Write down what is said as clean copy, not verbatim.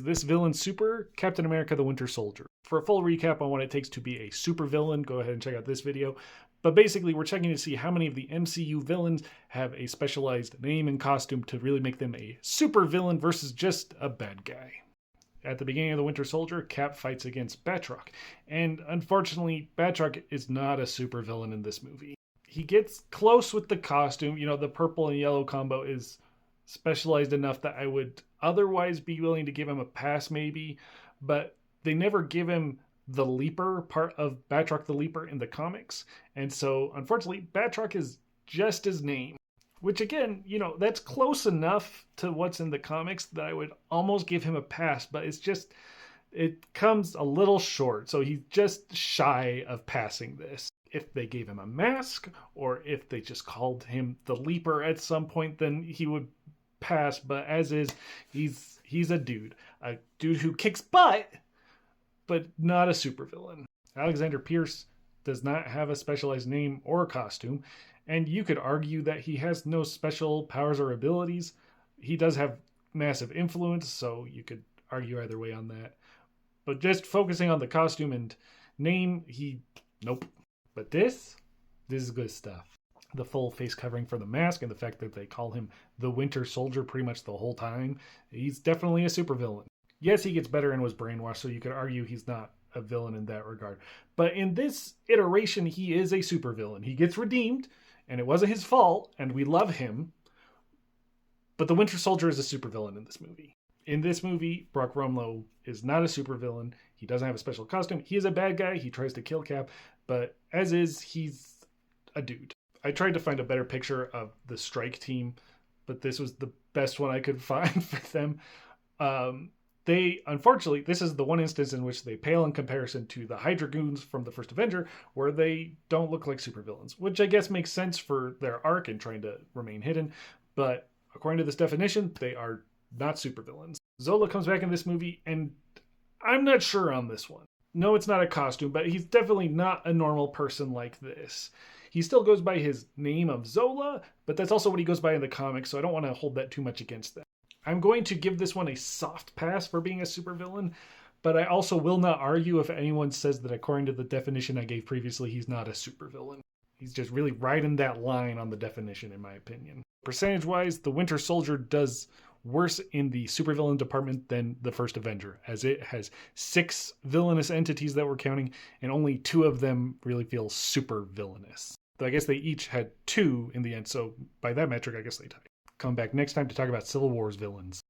this villain's super? Captain America the Winter Soldier. For a full recap on what it takes to be a super villain, go ahead and check out this video. But basically, we're checking to see how many of the MCU villains have a specialized name and costume to really make them a super villain versus just a bad guy. At the beginning of the Winter Soldier, Cap fights against Batro. And unfortunately, Batro is not a super villain in this movie. He gets close with the costume. You know, the purple and yellow combo is specialized enough that I would otherwise be willing to give him a pass maybe. But they never give him the Leaper part of Batro the Leaper in the comics. And so, unfortunately, Batro is just his name. Which again, you know, that's close enough to what's in the comics that I would almost give him a pass, but it's just, it comes a little short. So he's just shy of passing this. If they gave him a mask, or if they just called him the Leaper at some point, then he would pass. But as is, he's a dude who kicks butt, but not a supervillain. Alexander Pierce does not have a specialized name or costume. And you could argue that he has no special powers or abilities. He does have massive influence, so you could argue either way on that. But just focusing on the costume and name, nope. But this is good stuff. The full face covering for the mask and the fact that they call him the Winter Soldier pretty much the whole time. He's definitely a supervillain. Yes, he gets better and was brainwashed, so you could argue he's not a villain in that regard. But in this iteration, he is a supervillain. He gets redeemed. And it wasn't his fault, and we love him. But the Winter Soldier is a supervillain in this movie. In this movie, Brock Rumlow is not a supervillain. He doesn't have a special costume. He is a bad guy. He tries to kill Cap. But as is, he's a dude. I tried to find a better picture of the strike team, but this was the best one I could find for them. Unfortunately, this is the one instance in which they pale in comparison to the Hydra Goons from the first Avenger, where they don't look like supervillains, which I guess makes sense for their arc and trying to remain hidden. But according to this definition, they are not supervillains. Zola comes back in this movie, and I'm not sure on this one. No, it's not a costume, but he's definitely not a normal person like this. He still goes by his name of Zola, but that's also what he goes by in the comics, so I don't want to hold that too much against them. I'm going to give this one a soft pass for being a supervillain, but I also will not argue if anyone says that according to the definition I gave previously, he's not a supervillain. He's just really right in that line on the definition, in my opinion. Percentage-wise, the Winter Soldier does worse in the supervillain department than the first Avenger, as it has 6 villainous entities that we're counting, and only 2 of them really feel super villainous. Though I guess they each had 2 in the end, so by that metric, I guess they tied. Come back next time to talk about Civil War's villains.